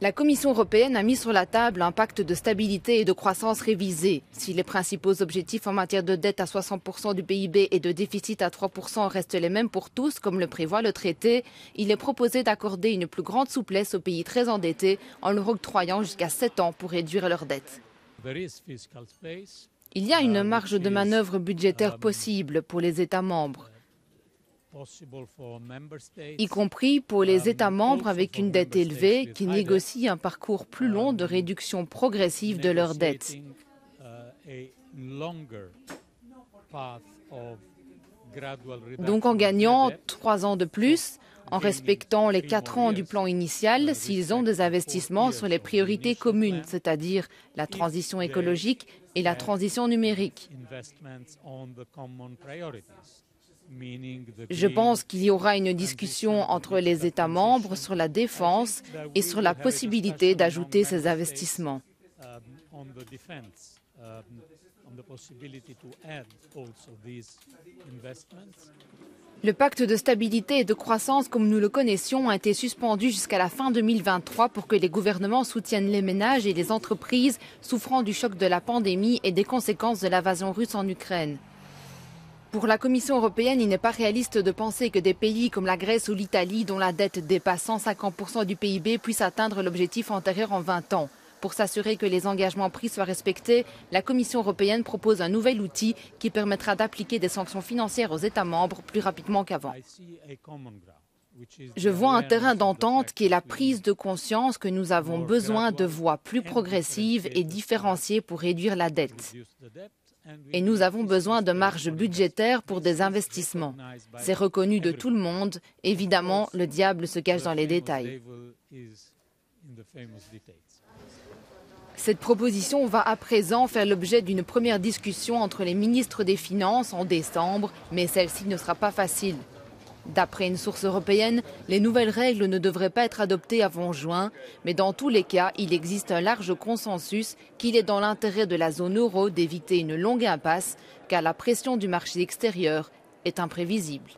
La Commission européenne a mis sur la table un pacte de stabilité et de croissance révisé. Si les principaux objectifs en matière de dette à 60% du PIB et de déficit à 3% restent les mêmes pour tous, comme le prévoit le traité, il est proposé d'accorder une plus grande souplesse aux pays très endettés en leur octroyant jusqu'à 7 ans pour réduire leurs dettes. Il y a une marge de manœuvre budgétaire possible pour les États membres, y compris pour les États membres avec une dette élevée qui négocient un parcours plus long de réduction progressive de leurs dettes. Donc en gagnant 3 ans de plus, en respectant les 4 ans du plan initial, s'ils ont des investissements sur les priorités communes, c'est-à-dire la transition écologique et la transition numérique. Je pense qu'il y aura une discussion entre les États membres sur la défense et sur la possibilité d'ajouter ces investissements. Le pacte de stabilité et de croissance, comme nous le connaissions, a été suspendu jusqu'à la fin 2023 pour que les gouvernements soutiennent les ménages et les entreprises souffrant du choc de la pandémie et des conséquences de l'invasion russe en Ukraine. Pour la Commission européenne, il n'est pas réaliste de penser que des pays comme la Grèce ou l'Italie, dont la dette dépasse 150% du PIB, puissent atteindre l'objectif antérieur en 20 ans. Pour s'assurer que les engagements pris soient respectés, la Commission européenne propose un nouvel outil qui permettra d'appliquer des sanctions financières aux États membres plus rapidement qu'avant. Je vois un terrain d'entente qui est la prise de conscience que nous avons besoin de voies plus progressives et différenciées pour réduire la dette. Et nous avons besoin de marges budgétaires pour des investissements. C'est reconnu de tout le monde. Évidemment, le diable se cache dans les détails. Cette proposition va à présent faire l'objet d'une première discussion entre les ministres des Finances en décembre, mais celle-ci ne sera pas facile. D'après une source européenne, les nouvelles règles ne devraient pas être adoptées avant juin, mais dans tous les cas, il existe un large consensus qu'il est dans l'intérêt de la zone euro d'éviter une longue impasse, car la pression du marché extérieur est imprévisible.